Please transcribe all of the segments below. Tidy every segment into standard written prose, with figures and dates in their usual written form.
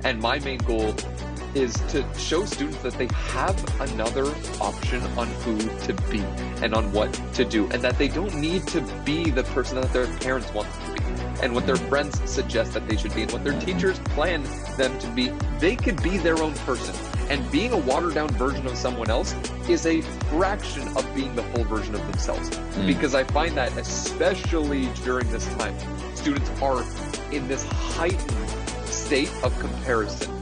And my main goal is to show students that they have another option on who to be and on what to do, and that they don't need to be the person that their parents want them to be, and what their friends suggest that they should be, and what their teachers plan them to be. They could be their own person, and being a watered down version of someone else is a fraction of being the full version of themselves. Because I find that especially during this time, students are in this heightened state of comparison,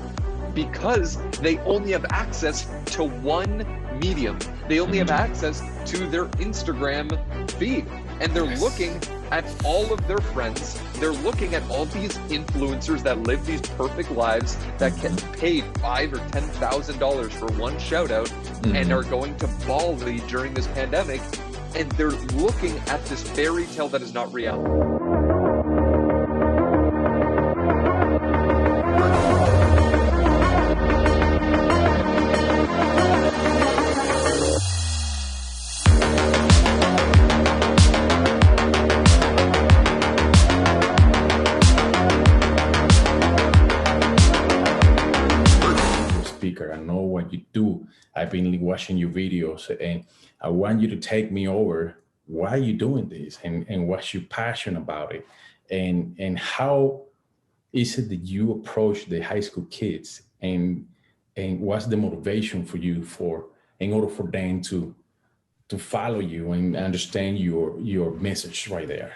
because they only have access to one medium. They only have access to their Instagram feed, and they're looking at all of their friends. They're looking at all these influencers that live these perfect lives, that get paid $5,000 or $10,000 for one shout out, and are going to Bali during this pandemic, and they're looking at this fairy tale that is not reality. Speaker, I know what you do. I've been watching your videos, and I want you to take me over why are you doing this, and what's your passion about it, and how is it that you approach the high school kids, and what's the motivation for you in order for them to follow you and understand your message right there?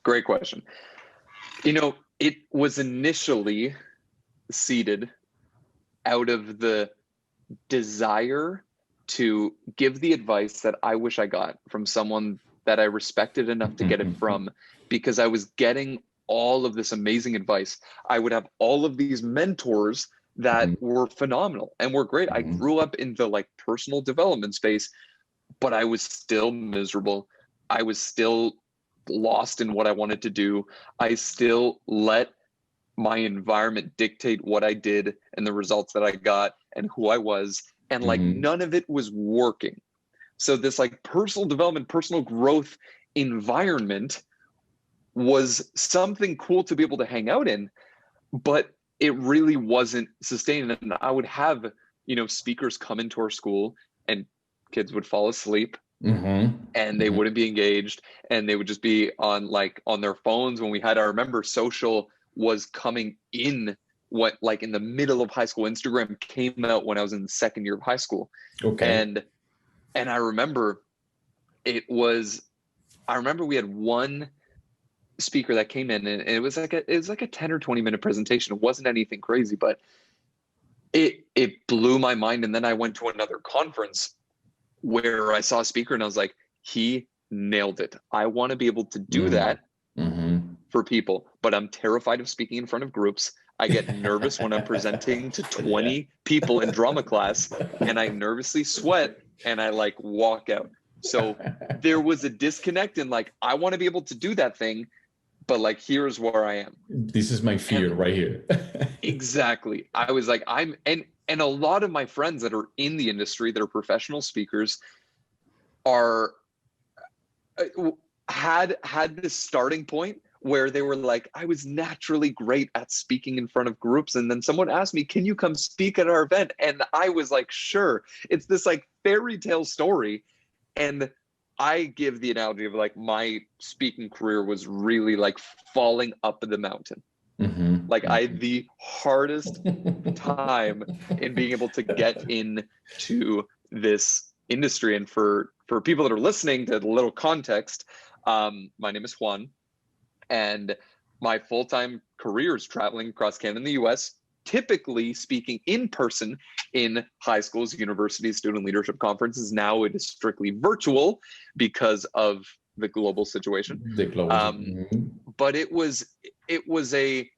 Great question. It was initially seeded out of the desire to give the advice that I wish I got from someone that I respected enough to get it from, because I was getting all of this amazing advice. I would have all of these mentors that were phenomenal and were great. I grew up in the personal development space, but I was still miserable. I was still lost in what I wanted to do. I still let my environment dictate what I did and the results that I got and who I was. And none of it was working. So this personal development, personal growth environment was something cool to be able to hang out in, but it really wasn't sustaining. And I would have, speakers come into our school and kids would fall asleep and they wouldn't be engaged, and they would just be on their phones. When we had, I remember social was coming in in the middle of high school. Instagram came out when I was in the second year of high school. Okay. And I remember we had one speaker that came in, and it was like a 10 or 20 minute presentation. It wasn't anything crazy, but it blew my mind. And then I went to another conference where I saw a speaker and I was like, he nailed it. I want to be able to do that for people, but I'm terrified of speaking in front of groups. I get nervous when I'm presenting to 20 people in drama class, and I nervously sweat and I walk out. So there was a disconnect in I want to be able to do that thing, but here's where I am. This is my fear right here. Exactly. I was and a lot of my friends that are in the industry, that are professional speakers, had this starting point where they were I was naturally great at speaking in front of groups. And then someone asked me, can you come speak at our event? And I was sure. It's this fairy tale story. And I give the analogy of my speaking career was really falling up the mountain. I had the hardest time in being able to get into this industry. And for people that are listening, to a little context, my name is Juan, and my full-time career is traveling across Canada and the US, typically speaking in person in high schools, universities, student leadership conferences. Now it is strictly virtual because of the global situation. But it was a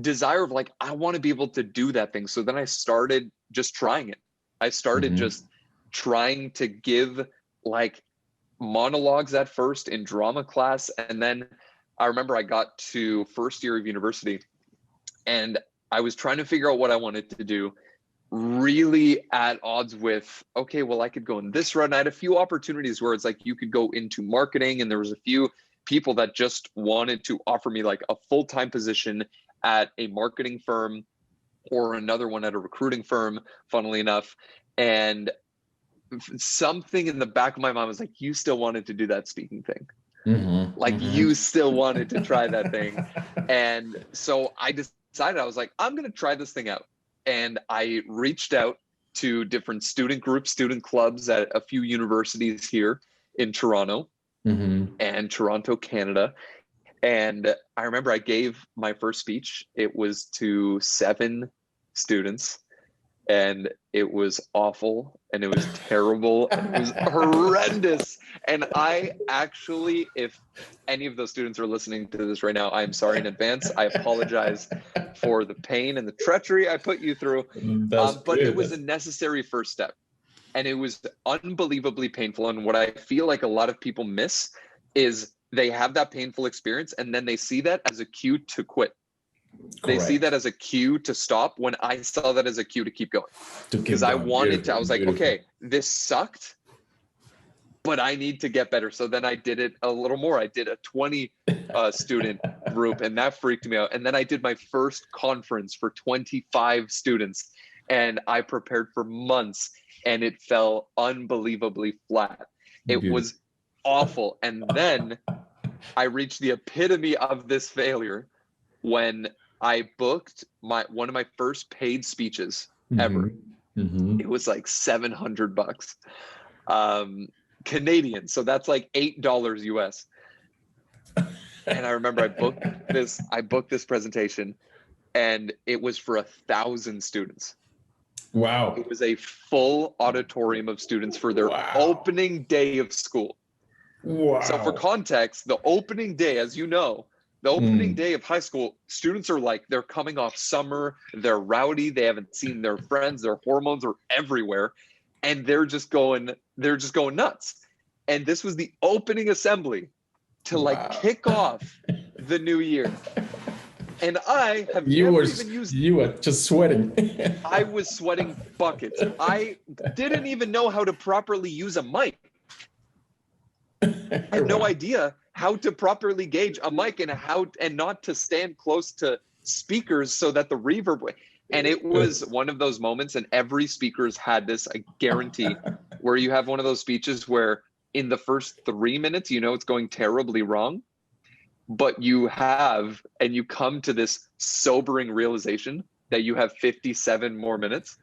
desire of I want to be able to do that thing. So then I started just trying it. I started just trying to give monologues at first in drama class. And then I remember I got to first year of university and I was trying to figure out what I wanted to do, really at odds with, okay, well, I could go in this route. And I had a few opportunities where it's you could go into marketing, and there was a few people that just wanted to offer me a full-time position at a marketing firm or another one at a recruiting firm, funnily enough. And something in the back of my mind was like, you still wanted to do that speaking thing. Like you still wanted to try that thing. And so I decided, I was like, I'm going to try this thing out. And I reached out to different student groups, student clubs at a few universities here in Toronto and Toronto, Canada. And I remember I gave my first speech. It was to 7 students, and it was awful, and it was terrible, and it was horrendous. And I actually, if any of those students are listening to this right now, I'm sorry in advance. I apologize for the pain and the treachery I put you through. But it was a necessary first step, and it was unbelievably painful. And what I feel like a lot of people miss is they have that painful experience, and then they see that as a cue to quit. They see that as a cue to stop, when I saw that as a cue to keep going. Because I wanted to, I was like, okay, this sucked, but I need to get better. So then I did it a little more. I did a 20 student group, and that freaked me out. And then I did my first conference for 25 students, and I prepared for months, and it fell unbelievably flat. It was awful. And then I reached the epitome of this failure when I booked one of my first paid speeches ever. It was like $700 Canadian. So that's like $8 US. And I remember I booked this presentation, and it was for 1,000 students. Wow. It was a full auditorium of students for their opening day of school. Wow. So for context, the opening day, as you know, the opening day of high school, students are like, they're coming off summer, they're rowdy, they haven't seen their friends, their hormones are everywhere, and they're just going nuts. And this was the opening assembly to like kick off the new year. And I have you were just sweating. I was sweating buckets. I didn't even know how to properly use a mic. I had no idea how to properly gauge a mic, and not to stand close to speakers so that the reverb. And it was one of those moments, and every speaker's had this, I guarantee, where you have one of those speeches where in the first 3 minutes, you know it's going terribly wrong, but you come to this sobering realization that you have 57 more minutes.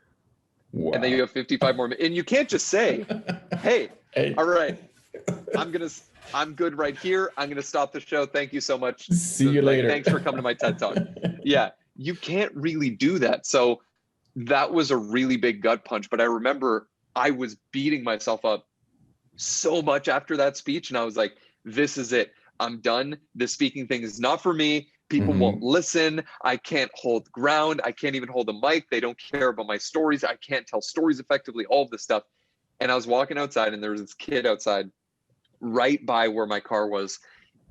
Wow. And then you have 55 more minutes. And you can't just say, hey, all right, I'm good right here. I'm going to stop the show. Thank you so much. See you later. Thanks for coming to my TED Talk. Yeah, you can't really do that. So that was a really big gut punch. But I remember I was beating myself up so much after that speech. And I was like, this is it. I'm done. The speaking thing is not for me. People won't listen. I can't hold ground. I can't even hold a mic. They don't care about my stories. I can't tell stories effectively, all of this stuff. And I was walking outside, and there was this kid outside right by where my car was.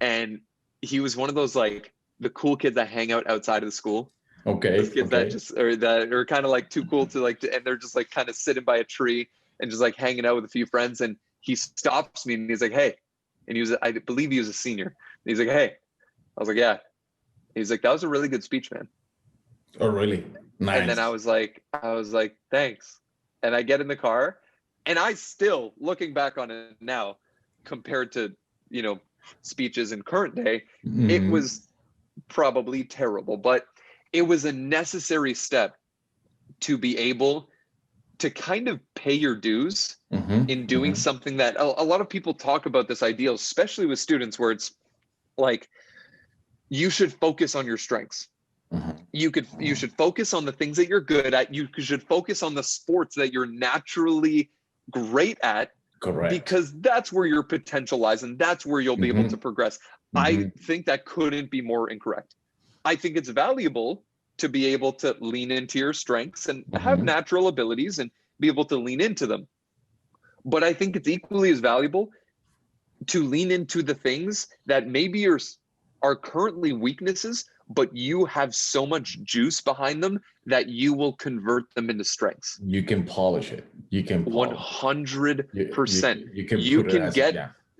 And he was one of those, like, the cool kids that hang out outside of the school. Okay. Those kids that are kind of like too cool to and they're just like kind of sitting by a tree and just like hanging out with a few friends. And he stops me and he's like, hey, and I believe he was a senior. And he's like, hey, I was like, yeah. He's like, that was a really good speech, man. Oh, really? Nice. And then I was like, thanks. And I get in the car, and I still, looking back on it now, compared to, speeches in current day, it was probably terrible, but it was a necessary step to be able to kind of pay your dues in doing something that a lot of people talk about, this ideal, especially with students, where it's like, you should focus on your strengths. You should focus on the things that you're good at. You should focus on the sports that you're naturally great at. Correct. Because that's where your potential lies, and that's where you'll be able to progress. I think that couldn't be more incorrect. I think it's valuable to be able to lean into your strengths and have natural abilities and be able to lean into them. But I think it's equally as valuable to lean into the things that maybe are currently weaknesses, but you have so much juice behind them that you will convert them into strengths. You can polish it. You can 100%. You can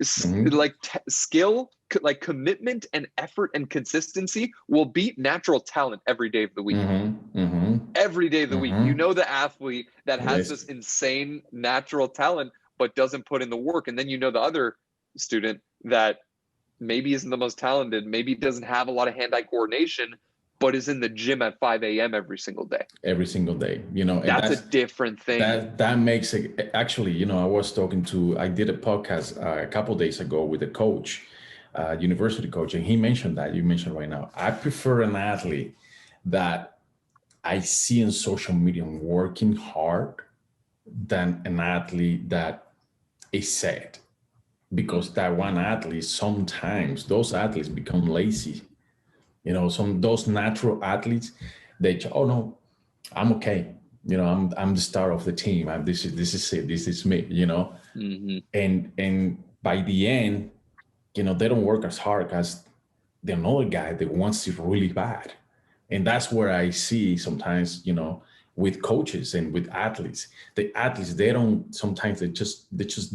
skill, like commitment and effort and consistency will beat natural talent every day of the week. Every day of the week. You know the athlete that has this insane natural talent but doesn't put in the work, and then you know the other student that maybe isn't the most talented, maybe doesn't have a lot of hand-eye coordination, but is in the gym at 5 a.m. every single day. Every single day, you know. That's a different thing. That makes it, actually, you know, I did a podcast a couple of days ago with a coach, university coach, and he mentioned that you mentioned right now. I prefer an athlete that I see in social media working hard than an athlete that is sad. Because that one athlete, sometimes those athletes become lazy. You know, those natural athletes, oh no, I'm okay. You know, I'm the star of the team. This is it. This is me. You know, and by the end, you know, they don't work as hard as the another guy that wants it really bad. And that's where I see sometimes, you know, with coaches and with athletes, they just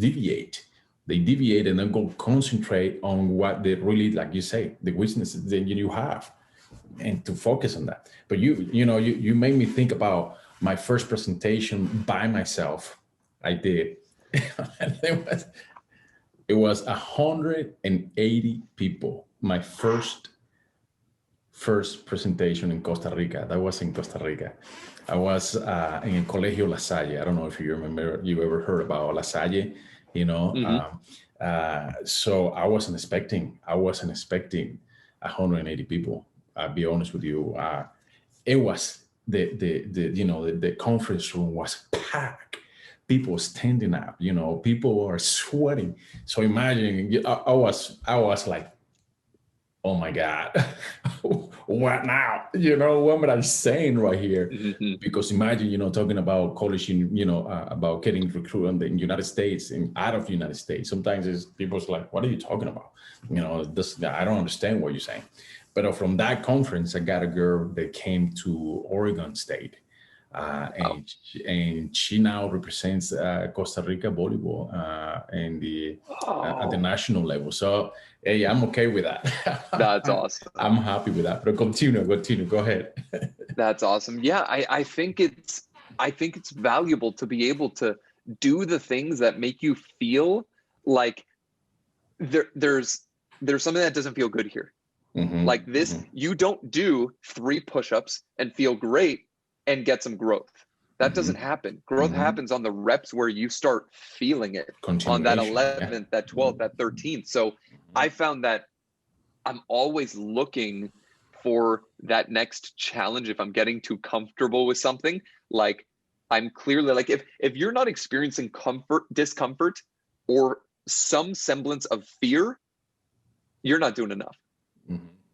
deviate. They deviate and then go concentrate on what they really, like you say, the weaknesses that you have, and to focus on that. But you made me think about my first presentation by myself. I did. It was 180 people. My first presentation in Costa Rica. That was in Costa Rica. I was in Colegio La Salle. I don't know if you ever heard about La Salle. You know, so I wasn't expecting 180 people. I'll be honest with you. It was the conference room was packed. People standing up. You know, people were sweating. So imagine, I was like, oh my God, what now? You know, what am I saying right here? Because imagine, you know, talking about college, about getting recruited in the United States and out of the United States. Sometimes people's like, what are you talking about? You know, I don't understand what you're saying. But from that conference, I got a girl that came to Oregon State. And she now represents Costa Rica volleyball at the national level. So, hey, I'm okay with that. That's awesome. I'm happy with that. But continue. Go ahead. That's awesome. Yeah, I think it's valuable to be able to do the things that make you feel like there's something that doesn't feel good here. Like this, you don't do 3 push-ups and feel great and get some growth. That doesn't happen. Growth happens on the reps where you start feeling it on that 11th, that 12th, that 13th. So I found that I'm always looking for that next challenge. If I'm getting too comfortable with something, like I'm clearly like, if you're not experiencing discomfort or some semblance of fear, you're not doing enough.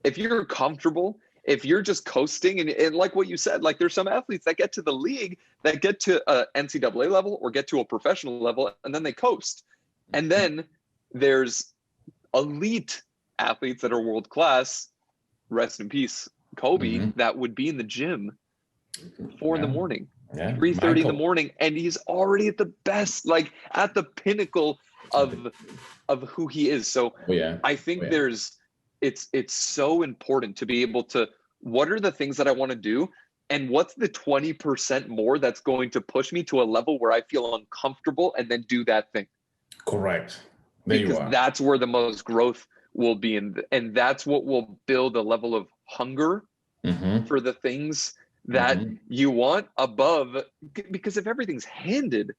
If you're comfortable, if you're just coasting and like what you said, like there's some athletes that get to the league, that get to a NCAA level or get to a professional level, and then they coast. And then there's elite athletes that are world class, rest in peace, Kobe, that would be in the gym 4 in the morning, 3:30 in the morning, and he's already at the best, like at the pinnacle of who he is. So I think it's so important to be able to, what are the things that I want to do? And what's the 20% more that's going to push me to a level where I feel uncomfortable, and then do that thing. Correct. Because that's where the most growth will be. And that's what will build a level of hunger for the things that you want above. Because if everything's handed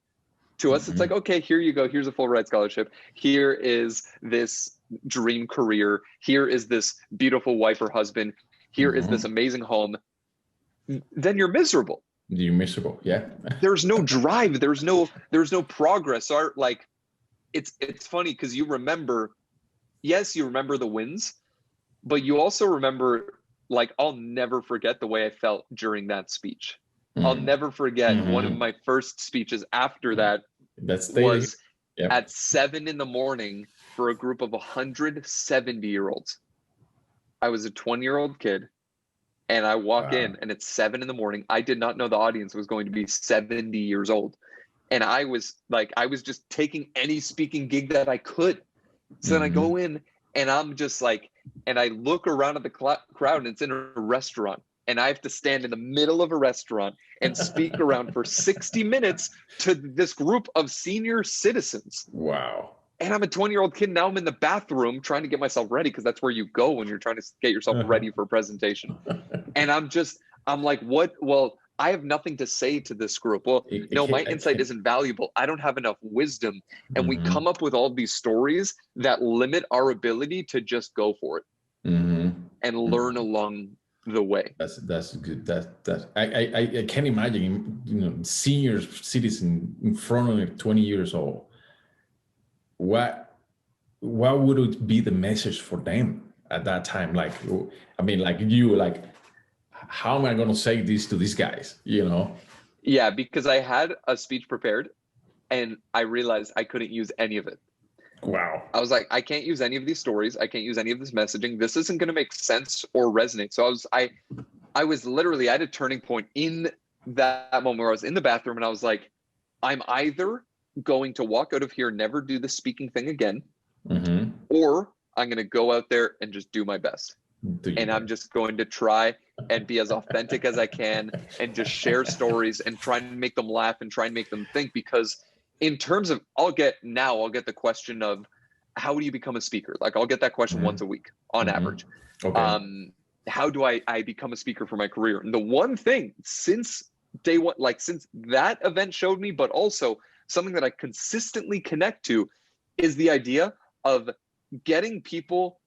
to us, it's like, okay, here you go. Here's a full ride scholarship. Here is this dream career. Here is this beautiful wife or husband. Here is this amazing home. Then you're miserable. You're miserable. Yeah. There's no drive. There's no progress. Or like, it's funny because you remember the wins, but you also remember, like, I'll never forget the way I felt during that speech. I'll never forget one of my first speeches after that was at 7 a.m. for a group of 170-year-olds. I was a 20-year-old kid, and I walk in, and it's 7 a.m. I did not know the audience was going to be 70 years old. And I was just taking any speaking gig that I could, So then I go in and I'm just like, and I look around at the crowd and it's in a restaurant. And I have to stand in the middle of a restaurant and speak around for 60 minutes to this group of senior citizens. Wow. And I'm a 20-year-old kid. Now I'm in the bathroom trying to get myself ready, because that's where you go when you're trying to get yourself ready for a presentation. And I'm like, what? Well, I have nothing to say to this group. Well, no, my insight isn't valuable. I don't have enough wisdom. And we come up with all these stories that limit our ability to just go for it and learn along the way. That's good. I can't imagine, senior citizen in front of 20 years old. What would it be the message for them at that time? Like, I mean, like how am I going to say this to these guys? Yeah, because I had a speech prepared and I realized I couldn't use any of it. Wow. I was like, I can't use any of these stories. I can't use any of this messaging. This isn't going to make sense or resonate. So I was literally at a turning point in that moment where I was in the bathroom and I was like, I'm either going to walk out of here and never do the speaking thing again, or I'm going to go out there and just do my best. And I'm just going to try and be as authentic as I can and just share stories and try and make them laugh and try and make them think. Because in terms of, I'll get the question of, how do you become a speaker? Like, I'll get that question once a week on average. Okay. How do I become a speaker for my career? And the one thing since day one, like since that event showed me, but also something that I consistently connect to, is the idea of getting people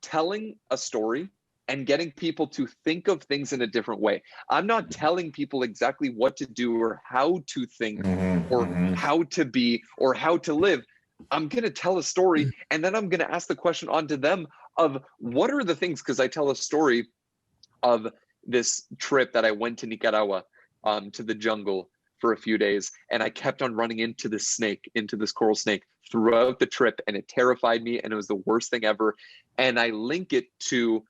telling a story and getting people to think of things in a different way. I'm not telling people exactly what to do or how to think or how to be or how to live. I'm going to tell a story, and then I'm going to ask the question onto them of what are the things, because I tell a story of this trip that I went to Nicaragua, to the jungle for a few days, and I kept on running into this coral snake throughout the trip, and it terrified me, and it was the worst thing ever. And I link it to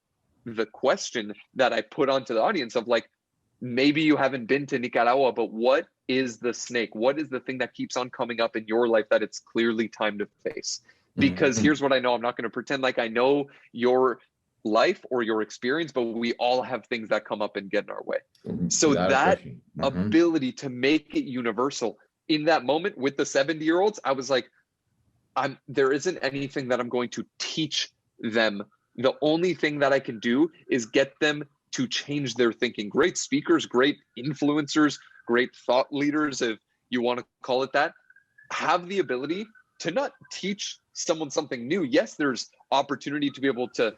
the question that I put onto the audience of, like, maybe you haven't been to Nicaragua, but what is the snake? What is the thing that keeps on coming up in your life that it's clearly time to face? Because here's what I know. I'm not going to pretend like I know your life or your experience, but we all have things that come up and get in our way. So that ability to make it universal in that moment with the 70-year-olds, I was like, there isn't anything that I'm going to teach them. The only thing that I can do is get them to change their thinking. Great speakers, great influencers, great thought leaders, if you want to call it that, have the ability to not teach someone something new. Yes, there's opportunity to be able to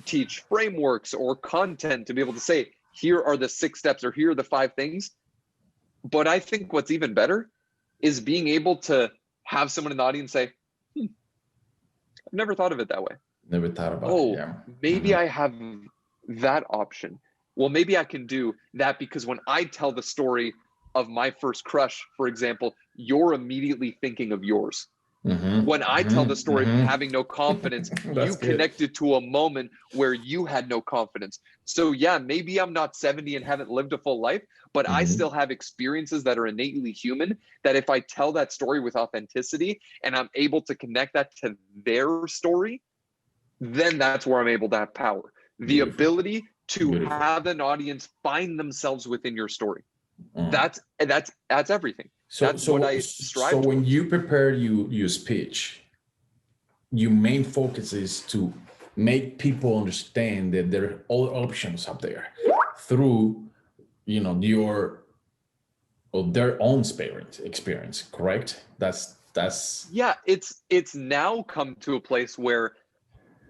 teach frameworks or content, to be able to say, here are the 6 steps or here are the 5 things. But I think what's even better is being able to have someone in the audience say, I've never thought of it that way. Never thought about it. Yeah. Maybe I have that option. Well, maybe I can do that, because when I tell the story of my first crush, for example, you're immediately thinking of yours. When I tell the story of having no confidence, you connected to a moment where you had no confidence. So yeah, maybe I'm not 70 and haven't lived a full life, but I still have experiences that are innately human, that if I tell that story with authenticity and I'm able to connect that to their story, then that's where I'm able to have power. The ability to have an audience find themselves within your story. That's everything. That's what I strive So towards. when you prepare your speech, your main focus is to make people understand that there are other options up there through, your or their own experience, correct? That's yeah, it's now come to a place where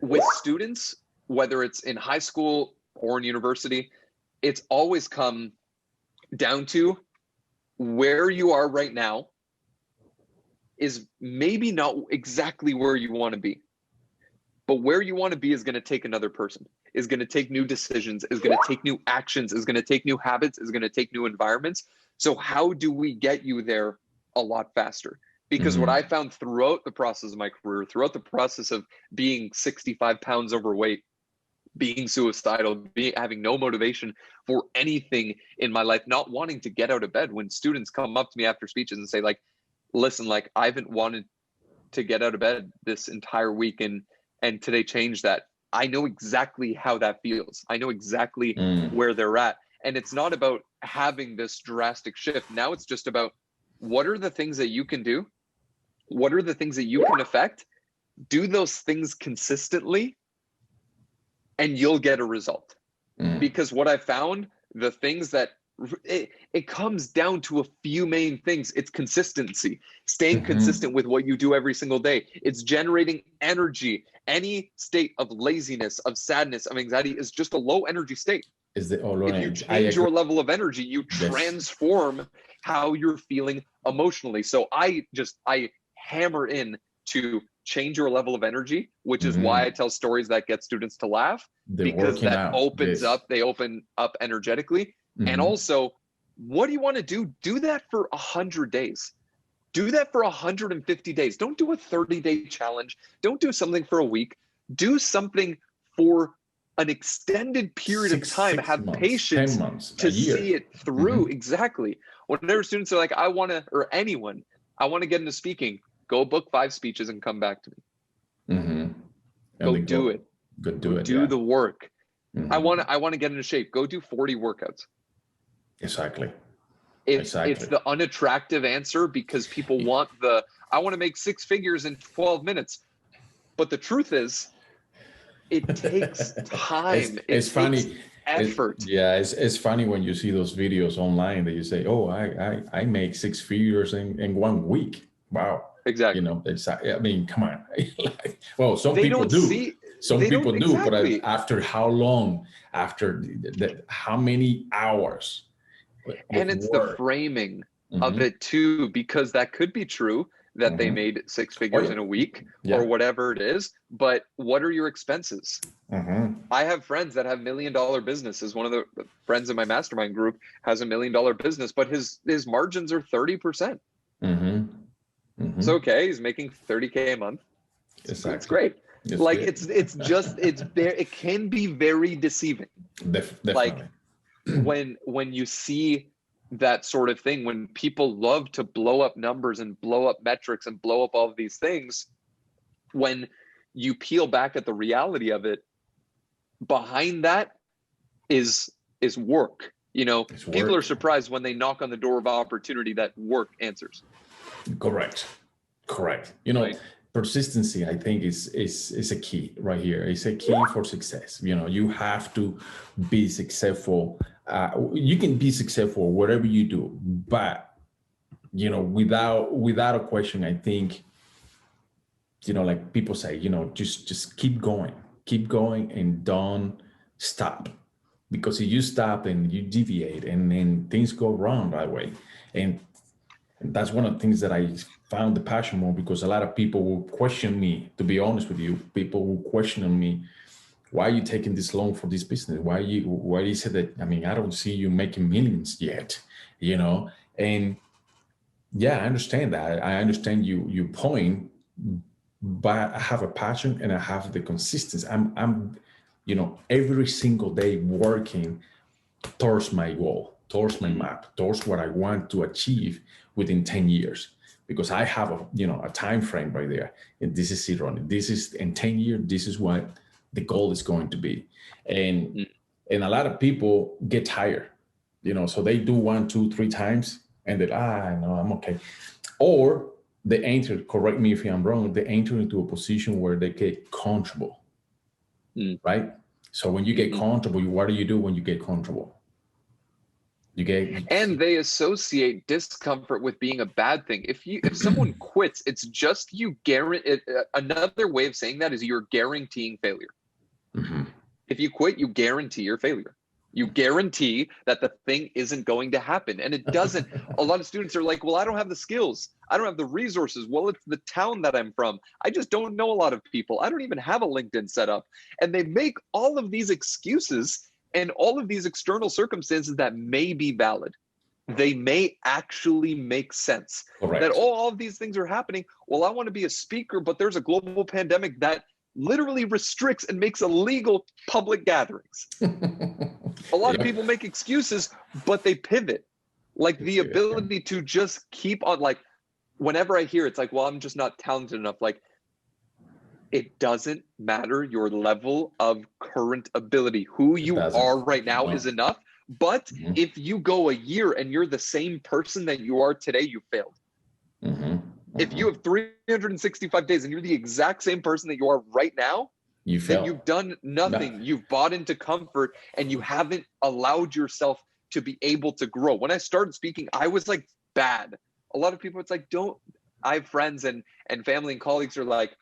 with students, whether it's in high school or in university, it's always come down to where you are right now is maybe not exactly where you want to be, but where you want to be is going to take another person, is going to take new decisions, is going to take new actions, is going to take new habits, is going to take new environments. So how do we get you there a lot faster? Because what I found throughout the process of my career, throughout the process of being 65 pounds overweight, being suicidal, having no motivation for anything in my life, not wanting to get out of bed, when students come up to me after speeches and say, like, listen, like, I haven't wanted to get out of bed this entire week, and today changed that. I know exactly how that feels. I know exactly where they're at. And it's not about having this drastic shift. Now it's just about, what are the things that you can do? What are the things that you can affect? Do those things consistently, and you'll get a result. Because what I found, the things that it comes down to a few main things. It's consistency, staying consistent with what you do every single day. It's generating energy. Any state of laziness, of sadness, of anxiety is just a low energy state. If you change your level of energy, you transform how you're feeling emotionally. So I hammer in to change your level of energy, which is why I tell stories that get students to laugh, because that opens up, they open up energetically. And also, what do you want to do? Do that for 100 days. Do that for 150 days. Don't do a 30-day challenge. Don't do something for a week. Do something for an extended period of time. Have patience to see it through. Exactly. Whenever students are like, I want to, or anyone, I want to get into speaking, go book 5 speeches and come back to me. Go do it. Go do it. Do the work. I want to get into shape. Go do 40 workouts. Exactly. It's the unattractive answer, because people want I want to make 6 figures in 12 minutes. But the truth is, it takes time. It's funny. Effort. It's funny when you see those videos online that you say, oh, I make 6 figures in 1 week. Wow. Exactly. You know, I mean, come on. Well, some people do. Some people do, but after how long? After how many hours? And it's the framing of it too, because that could be true that they made 6 figures in a week or whatever it is. But what are your expenses? I have friends that have $1 million businesses. One of the friends in my mastermind group has $1 million business, but his margins are 30%. It's okay. He's making 30K a month. It's great. It's there. It can be very deceiving. Definitely. Like when you see that sort of thing, when people love to blow up numbers and blow up metrics and blow up all of these things, when you peel back at the reality of it, behind that is work. You know, people are surprised when they knock on the door of opportunity that work answers. Correct. You know, persistency, I think, is a key right here. It's a key for success. You know, you have to be successful. You can be successful whatever you do, but, you know, without a question, I think, you know, like people say, you know, just keep going and don't stop. Because if you stop and you deviate and then things go wrong right away. And that's one of the things that I found the passion more, because a lot of people will question me, to be honest with you. People will question me, why are you taking this long for this business? Why you say that? I mean, I don't see you making millions yet, you know? And yeah, I understand that. I understand your point, but I have a passion and I have the consistency. I'm, you know, every single day working towards my goal, towards my map, towards what I want to achieve within 10 years. Because I have a time frame right there. And this is it, Ronnie. This is in 10 years, this is what the goal is going to be. And a lot of people get tired, you know, so they do 1, 2, 3 times and they're, no, I'm okay. Or they enter, correct me if I'm wrong, they enter into a position where they get comfortable, right? So when you get comfortable, what do you do when you get comfortable? And they associate discomfort with being a bad thing. If someone quits, it's just you guarantee. Another way of saying that is you're guaranteeing failure. If you quit, you guarantee your failure. You guarantee that the thing isn't going to happen, and it doesn't. A lot of students are like, well, I don't have the skills. I don't have the resources. Well, it's the town that I'm from. I just don't know a lot of people. I don't even have a LinkedIn set up. And they make all of these excuses and all of these external circumstances that may be valid. They may actually make sense. Correct. That all of these things are happening. Well, I want to be a speaker, but there's a global pandemic that literally restricts and makes illegal public gatherings. A lot of people make excuses, but they pivot. Like the ability to just keep on, like, whenever I hear it's like, well, I'm just not talented enough. Like, it doesn't matter your level of current ability. Who It you doesn't. are right now No. is enough. But Mhm. if you go a year and you're the same person that you are today, you failed. Mhm. If you have 365 days and you're the exact same person that you are right now, You then fail. you've done nothing. You've bought into comfort and you haven't allowed yourself to be able to grow. When I started speaking, I was like bad. A lot of people, it's like, I have friends and family and colleagues are like,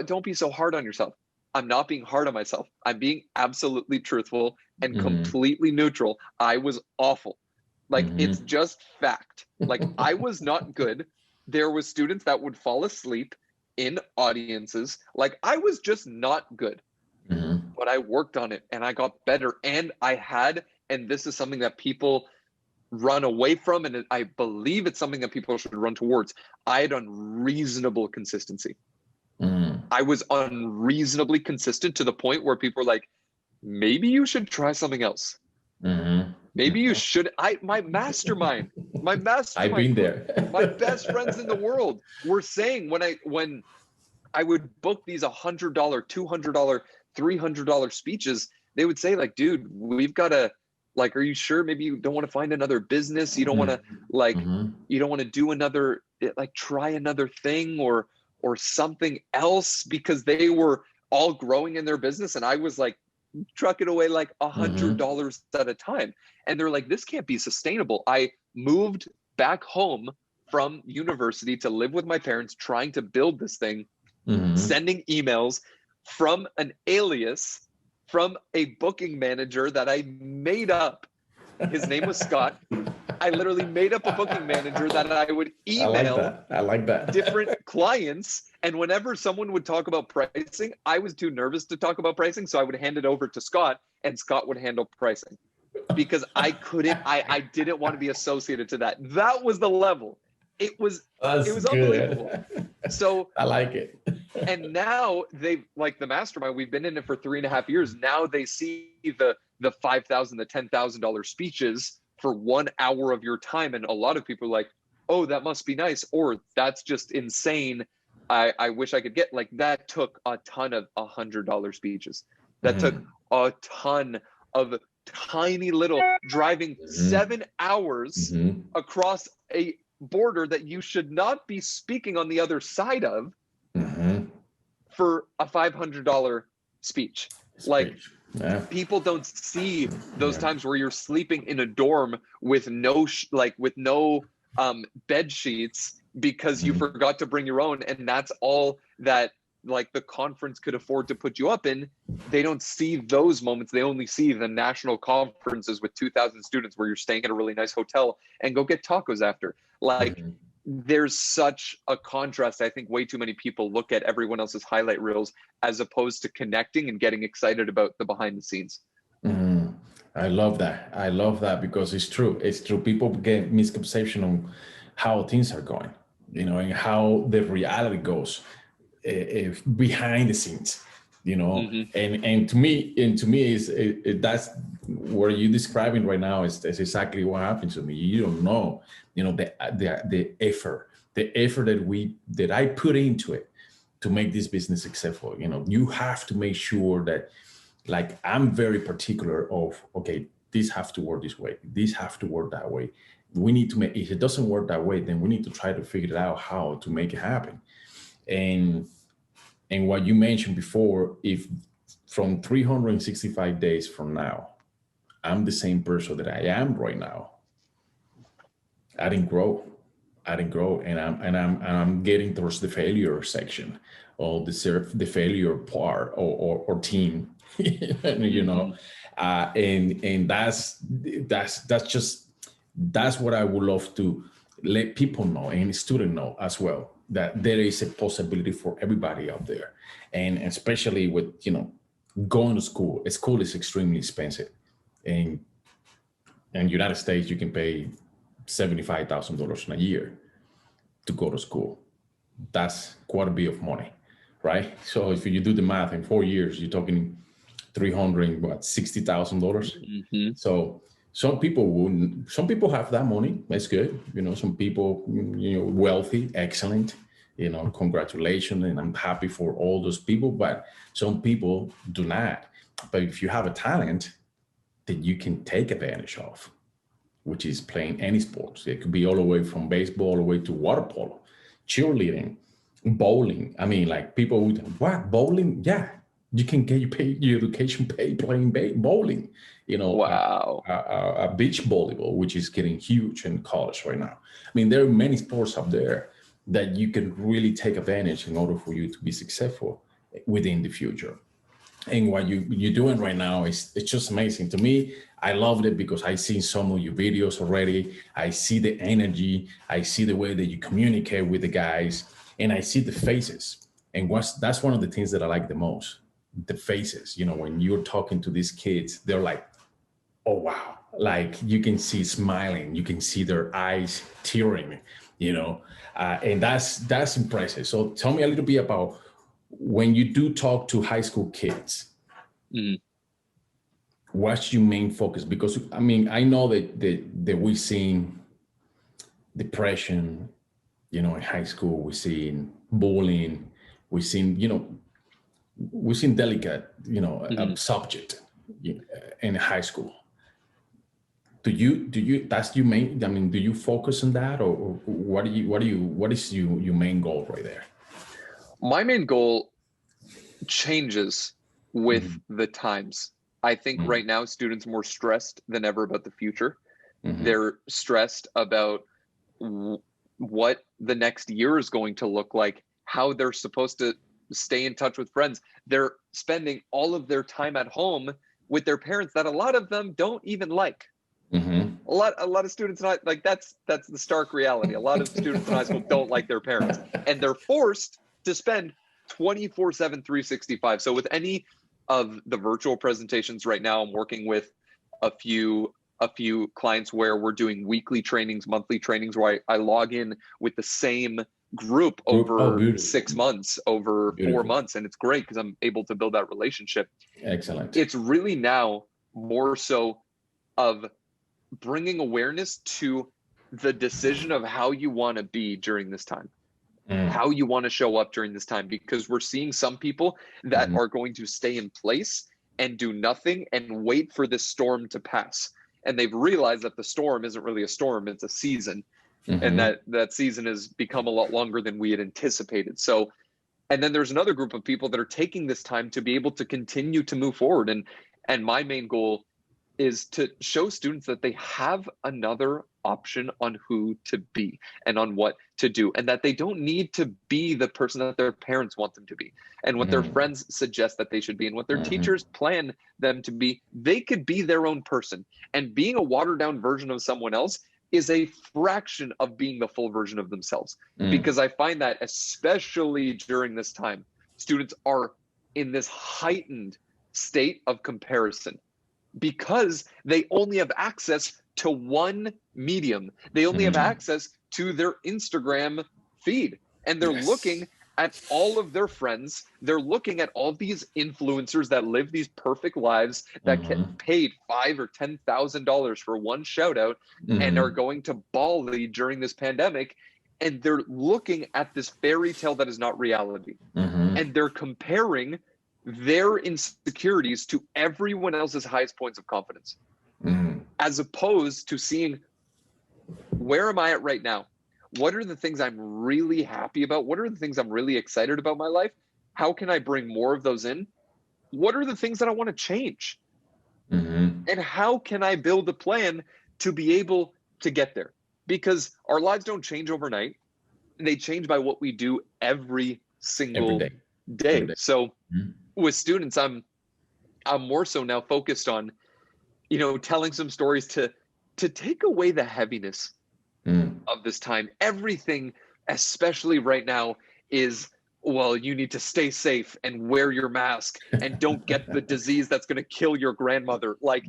don't be so hard on yourself. I'm not being hard on myself. I'm being absolutely truthful and completely neutral. I was awful. Like, it's just fact. Like, I was not good. There was students that would fall asleep in audiences. Like, I was just not good. But I worked on it and I got better. And and this is something that people run away from, and I believe it's something that people should run towards. I had unreasonable consistency. I was unreasonably consistent to the point where people were like, maybe you should try something else. Maybe you should. My mastermind I've been there. my best friends in the world were saying when I would book these $100, $200, $300 speeches, they would say like, dude, we've got to, like, are you sure maybe you don't want to find another business? You don't want to you don't want to do another, like, try another thing or something else, because they were all growing in their business. And I was like trucking away like $100 at a time. And they're like, this can't be sustainable. I moved back home from university to live with my parents, trying to build this thing, sending emails from an alias from a booking manager that I made up. His name was Scott. I literally made up a booking manager that I would email I like that. different clients. And whenever someone would talk about pricing, I was too nervous to talk about pricing. So I would hand it over to Scott and Scott would handle pricing, because I didn't want to be associated to that. That was the level. It was unbelievable. So I like it. And now they've, like, the mastermind, we've been in it for 3.5 years. Now they see the $5,000, the $10,000 speeches for 1 hour of your time. And a lot of people are like, oh, that must be nice. Or that's just insane. I wish I could get, like, that took a ton of $100 speeches. That took a ton of tiny little driving 7 hours across a border that you should not be speaking on the other side of for a $500 speech. Like, people don't see those times where you're sleeping in a dorm with no bed sheets because you forgot to bring your own, and that's all that, like, the conference could afford to put you up in. They don't see those moments. They only see the national conferences with 2,000 students where you're staying at a really nice hotel and go get tacos after. Like, there's such a contrast. I think way too many people look at everyone else's highlight reels as opposed to connecting and getting excited about the behind the scenes. I love that because it's true. People get misconception on how things are going, and how the reality goes behind the scenes, and to me is that's what you're describing right now is exactly what happened to me. You don't know, the effort that I put into it to make this business successful. You have to make sure that, like, I'm very particular of, okay, this have to work this way, this have to work that way. We need to make, if it doesn't work that way, then we need to try to figure out how to make it happen. And what you mentioned before, if from 365 days from now, I'm the same person that I am right now, I didn't grow, and I'm getting towards the failure section, or the failure part, or team, and that's what I would love to let people know, and students know as well, that there is a possibility for everybody out there. And especially with, going to school. School is extremely expensive. And in the United States, you can pay $75,000 in a year to go to school. That's quite a bit of money, right? So if you do the math, in 4 years, you're talking $360,000. So Some people wouldn't. Some people have that money. That's good. Some people, wealthy, excellent. Congratulations, and I'm happy for all those people. But some people do not. But if you have a talent that you can take advantage of, which is playing any sports, it could be all the way from baseball all the way to water polo, cheerleading, bowling. I mean, like people would, what, bowling? Yeah, you can get your education paid playing bowling. Wow. A beach volleyball, which is getting huge in college right now. I mean, there are many sports up there that you can really take advantage in order for you to be successful within the future. And what you're doing right now it's just amazing to me. I loved it because I seen some of your videos already. I see the energy. I see the way that you communicate with the guys, and I see the faces. And that's one of the things that I like the most, the faces. When you're talking to these kids, they're like, oh, wow. Like you can see smiling, you can see their eyes tearing, and that's impressive. So tell me a little bit about when you do talk to high school kids, what's your main focus? Because I mean, I know that we're seeing depression, in high school, we're seeing bullying, we're seeing delicate, subject in high school. Do you that's your main? I mean, do you focus on that, or what is your main goal right there? My main goal changes with the times. I think right now students are more stressed than ever about the future. They're stressed about what the next year is going to look like, how they're supposed to stay in touch with friends. They're spending all of their time at home with their parents that a lot of them don't even like. A lot of students not like that's the stark reality. A lot of students in high school don't like their parents, and they're forced to spend 24/7, 365. So with any of the virtual presentations right now, I'm working with a few clients where we're doing weekly trainings, monthly trainings, where I log in with the same group over 6 months, over 4 months, and it's great because I'm able to build that relationship. Excellent. It's really now more so of bringing awareness to the decision of how you want to be during this time, how you want to show up during this time, because we're seeing some people that are going to stay in place and do nothing and wait for this storm to pass. And they've realized that the storm isn't really a storm, it's a season. And that season has become a lot longer than we had anticipated. So, and then there's another group of people that are taking this time to be able to continue to move forward. And my main goal is to show students that they have another option on who to be and on what to do, and that they don't need to be the person that their parents want them to be and what their friends suggest that they should be and what their teachers plan them to be. They could be their own person, and being a watered down version of someone else is a fraction of being the full version of themselves. Because I find that especially during this time, students are in this heightened state of comparison, because they only have access to one medium. They only have access to their Instagram feed, and they're looking at all of their friends. They're looking at all these influencers that live these perfect lives that get paid $5,000 or $10,000 for one shout out and are going to Bali during this pandemic. And they're looking at this fairy tale that is not reality. And they're comparing their insecurities to everyone else's highest points of confidence, as opposed to seeing, where am I at right now? What are the things I'm really happy about? What are the things I'm really excited about in my life? How can I bring more of those in? What are the things that I want to change? And how can I build a plan to be able to get there? Because our lives don't change overnight. They change by what we do every single day. So with students, I'm more so now focused on, telling some stories to take away the heaviness of this time. Everything, especially right now, is, well, you need to stay safe and wear your mask and don't get the disease that's going to kill your grandmother. Like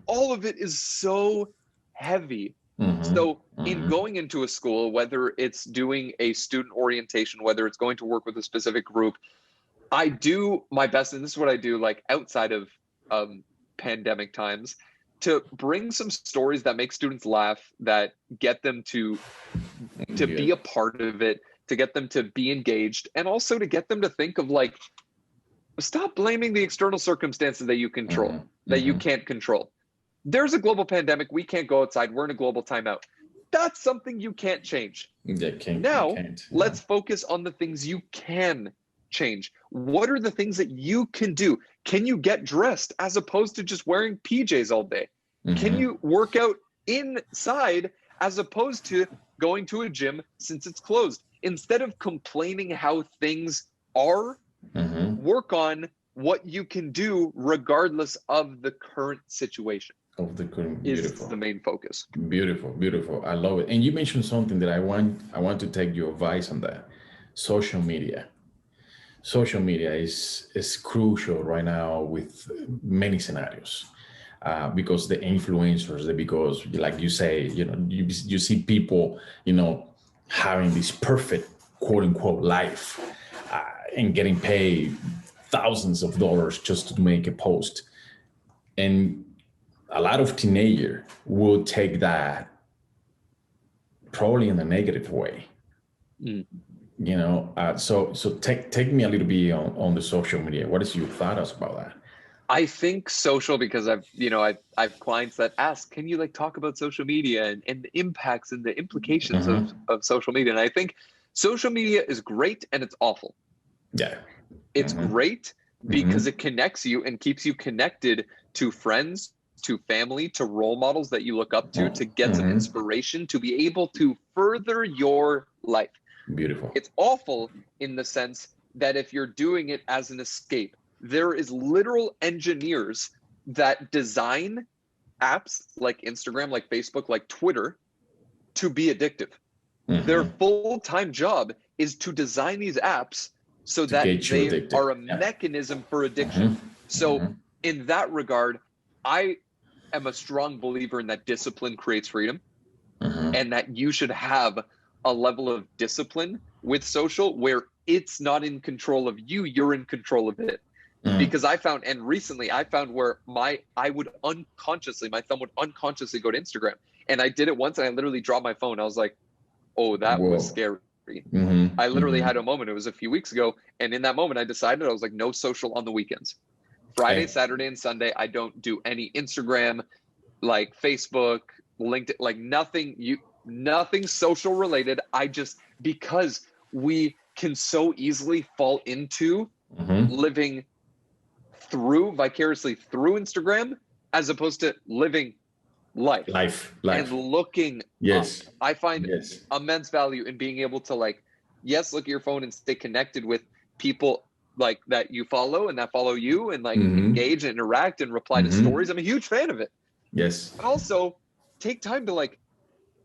all of it is so heavy. So in going into a school, whether it's doing a student orientation, whether it's going to work with a specific group, I do my best, and this is what I do, like outside of pandemic times, to bring some stories that make students laugh, that get them to be a part of it, to get them to be engaged, and also to get them to think of like, stop blaming the external circumstances that you control, that you can't control. There's a global pandemic. We can't go outside. We're in a global timeout. That's something you can't change. Let's focus on the things you can change. What are the things that you can do? Can you get dressed as opposed to just wearing PJs all day? Can you work out inside as opposed to going to a gym since it's closed? Instead of complaining how things are, work on what you can do regardless of the current situation. Is the main focus. Beautiful. I love it. And you mentioned something that I want to take your advice on that. Social media is crucial right now with many scenarios, because the influencers, because like you say, you see people, having this perfect quote unquote life, and getting paid thousands of dollars just to make a post. And a lot of teenagers will take that probably in a negative way. So take me a little bit on the social media. What is your thoughts about that? I think social, because I've clients that ask, can you like talk about social media and the impacts and the implications of social media? And I think social media is great and it's awful. Yeah. It's great because it connects you and keeps you connected to friends, to family, to role models that you look up to get some inspiration to be able to further your life. Beautiful. It's awful in the sense that if you're doing it as an escape, there is literal engineers that design apps like Instagram, like Facebook, like Twitter to be addictive. Their full-time job is to design these apps so that they are a mechanism for addiction. So in that regard, I am a strong believer in that discipline creates freedom, and that you should have a level of discipline with social where it's not in control of you, you're in control of it. Because recently I found where my thumb would unconsciously go to Instagram. And I did it once and I literally dropped my phone. I was like, oh, that was scary. I literally had a moment. It was a few weeks ago. And in that moment, I decided, I was like, no social on the weekends. Friday, Saturday, and Sunday, I don't do any Instagram, like Facebook, LinkedIn, like nothing social related. Because we can so easily fall into living vicariously through Instagram as opposed to living life and looking up. I find immense value in being able to look at your phone and stay connected with people like that you follow and that follow you and engage and interact and reply to stories. I'm a huge fan of it. But also take time to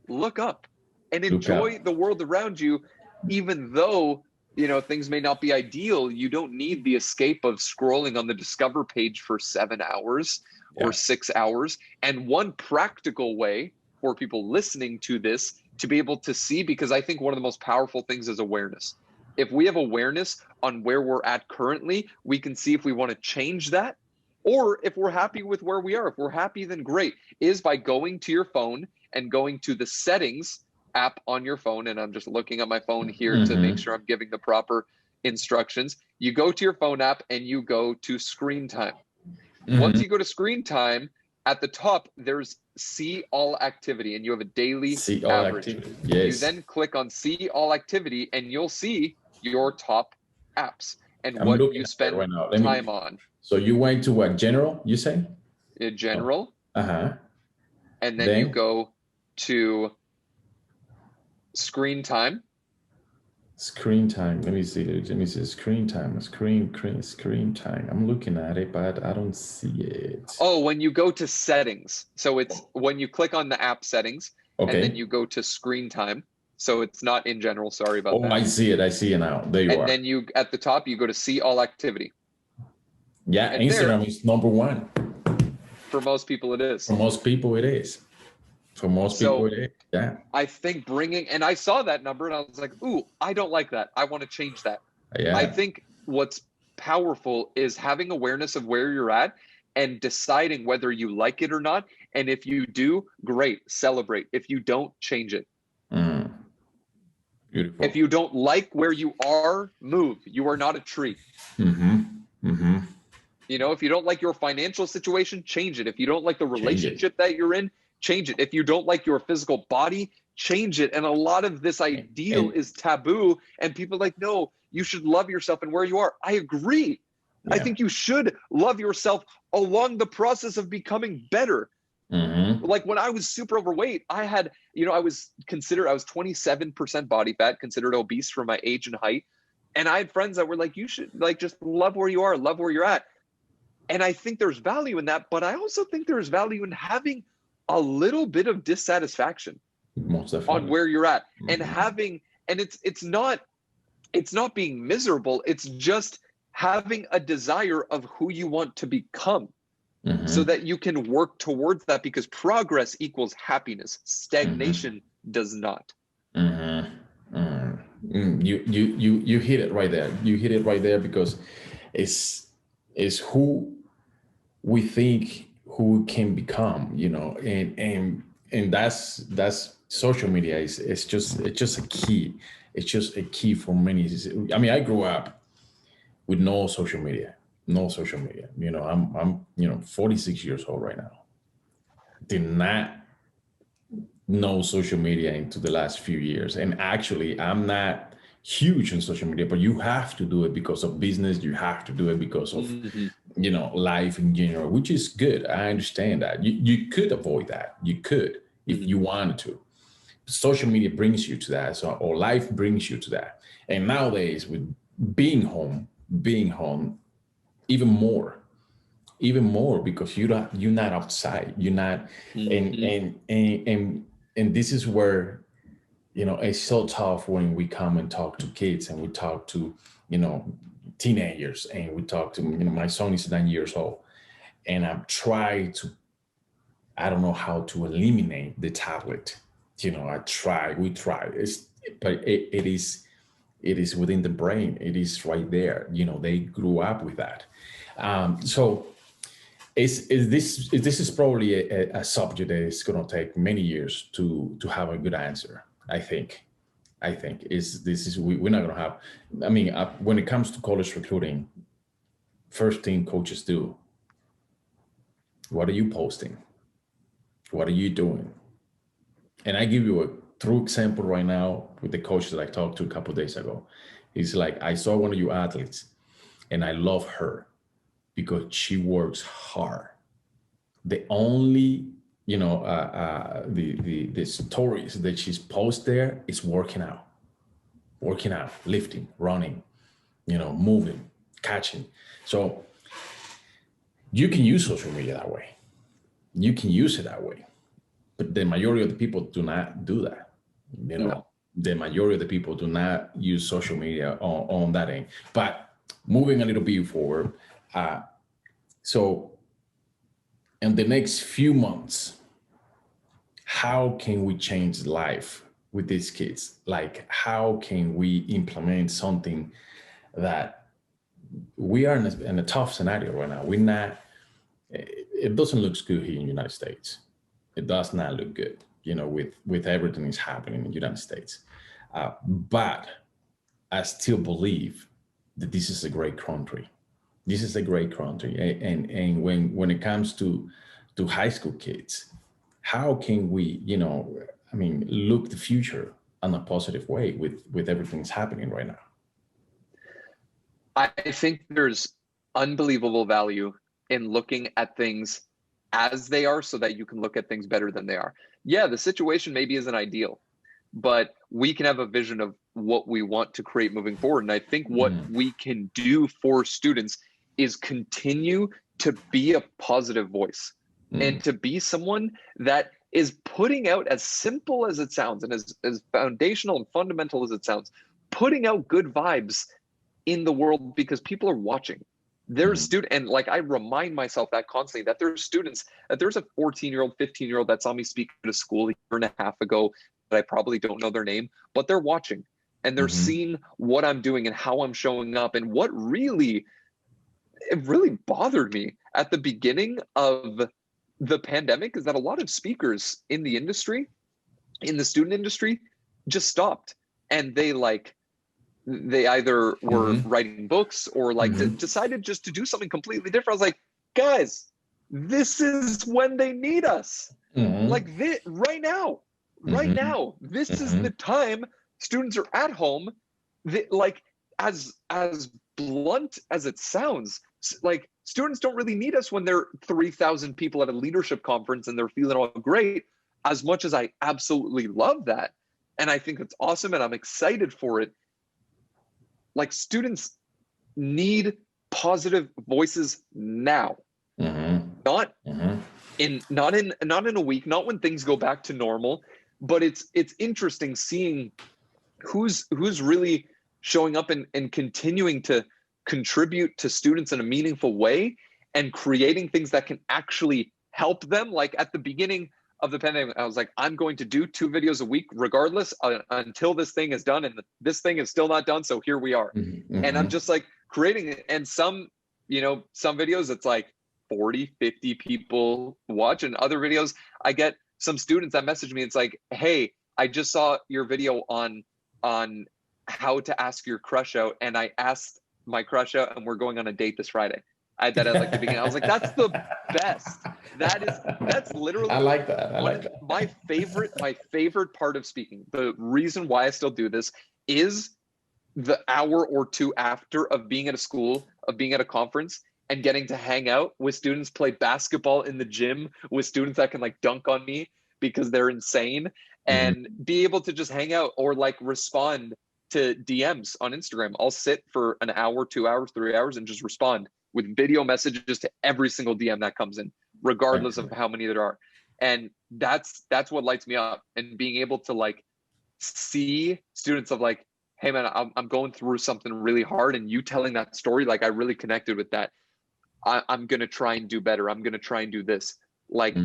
look up and enjoy the world around you, even though things may not be ideal. You don't need the escape of scrolling on the Discover page for 7 hours or 6 hours. And one practical way for people listening to this to be able to see, because I think one of the most powerful things is awareness. If we have awareness on where we're at currently, we can see if we want to change that, or if we're happy with where we are. If we're happy, then great. Is by going to your phone and going to the settings app on your phone. And I'm just looking at my phone here to make sure I'm giving the proper instructions. You go to your phone app and you go to screen time. Once you go to screen time, at the top, there's see all activity, and you have a daily average. You then click on see all activity and you'll see your top apps and what you spend time on. So you went to what, general, you say? General. And then you go to screen time. Let me see screen time. Screen time. I'm looking at it, but I don't see it. Oh, when you go to settings. So it's when you click on the app settings and then you go to screen time. So it's not in general. Sorry about that. Oh, I see it now. There you are. And then you, at the top, you go to see all activity. Yeah, and Instagram is number one. For most people, it is. For most people, it is. Yeah. I think and I saw that number and I was like, ooh, I don't like that. I want to change that. Yeah. I think what's powerful is having awareness of where you're at and deciding whether you like it or not, And if you do, great, celebrate. If you don't, change it. Beautiful. If you don't like where you are, move. You are not a tree. You know, if you don't like your financial situation, change it. If you don't like the relationship that you're in, change it. If you don't like your physical body, change it. And a lot of this ideal is taboo, and people are like, no, you should love yourself and where you are. I agree. I think you should love yourself along the process of becoming better. Like when I was super overweight, I had, you know, I was 27% body fat, considered obese for my age and height. And I had friends that were like, you should like just love where you are, love where you're at. And I think there's value in that, but I also think there's value in having a little bit of dissatisfaction on where you're at, and having, and it's not being miserable. It's just having a desire of who you want to become, so that you can work towards that, because progress equals happiness. Stagnation does not. You hit it right there. You hit it right there, because it's who we think who can become, you know, and that's social media it's just a key. It's just a key for many. I mean, I grew up with no social media. You know, I'm 46 years old right now. Did not know social media into the last few years. And actually, I'm not huge on social media, but you have to do it because of business. You have to do it because of, you know, life in general, which is good. I understand that. You could avoid that. You could, if you wanted to. Social media brings you to that, or life brings you to that. And nowadays, with being home, even more, because you're not outside. You're not, and this is where, you know, it's so tough when we come and talk to kids, and we talk to, you know, teenagers, and we talk to, you know, my son is 9 years old, and I don't know how to eliminate the tablet. You know, we try. But it is within the brain. It is right there. You know, they grew up with that. So this is probably a subject that is going to take many years to have a good answer. I think we're not going to have. I mean, when it comes to college recruiting, first thing coaches do: what are you posting? What are you doing? And I give you a true example right now with the coach that I talked to a couple of days ago. He's like, I saw one of your athletes, and I love her because she works hard. The only, you know, the stories that she's post there is working out, lifting, running, you know, moving, catching. So you can use social media that way. You can use it that way. But the majority of the people do not do that. You know, the majority of the people do not use social media on that end. But moving a little bit forward, so in the next few months, how can we change life with these kids? Like, how can we implement something that we are in a tough scenario right now? We're not, it doesn't look good here in the United States. It does not look good, you know, with everything that's happening in the United States. But I still believe that this is a great country. This is a great country. And when it comes to high school kids, how can we, you know, I mean, look the future in a positive way with everything that's happening right now? I think there's unbelievable value in looking at things as they are, so that you can look at things better than they are. Yeah, the situation maybe isn't ideal, but we can have a vision of what we want to create moving forward. And I think what we can do for students is continue to be a positive voice and to be someone that is putting out, as simple as it sounds and as foundational and fundamental as it sounds, putting out good vibes in the world, because people are watching. There's student, and like I remind myself that constantly, that there's students, that there's a 14-year-old, 15-year-old that saw me speak at a school a year and a half ago that I probably don't know their name, but they're watching and they're seeing what I'm doing and how I'm showing up. And it really bothered me at the beginning of the pandemic is that a lot of speakers in the industry, in the student industry, just stopped, and they either were writing books or decided just to do something completely different. I was like, guys, this is when they need us. Like this, right now, this is the time. Students are at home. Like, as blunt as it sounds, like, students don't really need us when there are 3,000 people at a leadership conference and they're feeling all great, as much as I absolutely love that. And I think it's awesome and I'm excited for it. Like, students need positive voices now, not in a week, not when things go back to normal. But it's interesting seeing who's really showing up and continuing to contribute to students in a meaningful way and creating things that can actually help them. Like, at the beginning of the pandemic, I was like, I'm going to do 2 videos a week regardless until this thing is done, and this thing is still not done, so here we are. And I'm just like creating it. And some videos it's like 40, 50 people watch, and other videos I get some students that message me. It's like, hey, I just saw your video on how to ask your crush out, and I asked my crush out, and we're going on a date this Friday. I had that at like the beginning. I was like, that's the best. That's literally, I like that. I like that. My favorite part of speaking. The reason why I still do this is the hour or two after of being at a school, of being at a conference, and getting to hang out with students, play basketball in the gym with students that can like dunk on me because they're insane, and be able to just hang out or like respond to DMs on Instagram. I'll sit for an hour, 2 hours, 3 hours, and just respond with video messages to every single DM that comes in, regardless of how many there are. And that's what lights me up. And being able to like see students of like, hey man, I'm going through something really hard, and you telling that story, like, I really connected with that. I'm going to try and do better. I'm going to try and do this. Like,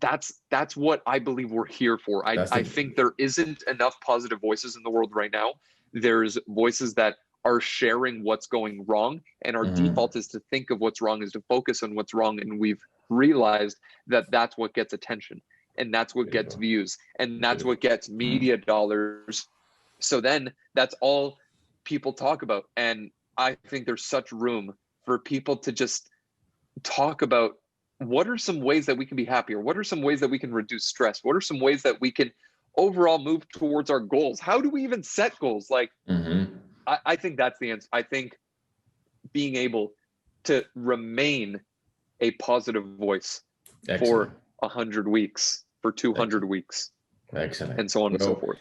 that's what I believe we're here for. I think there isn't enough positive voices in the world right now. There's voices that are sharing what's going wrong, and our default is to think of what's wrong, is to focus on what's wrong. And we've realized that that's what gets attention, and that's what gets views, and that's what gets media dollars. So then that's all people talk about. And I think there's such room for people to just talk about, what are some ways that we can be happier? What are some ways that we can reduce stress? What are some ways that we can overall move towards our goals? How do we even set goals? Like, I think that's the answer. I think being able to remain a positive voice for 100 weeks, for 200 weeks, and so on and so forth.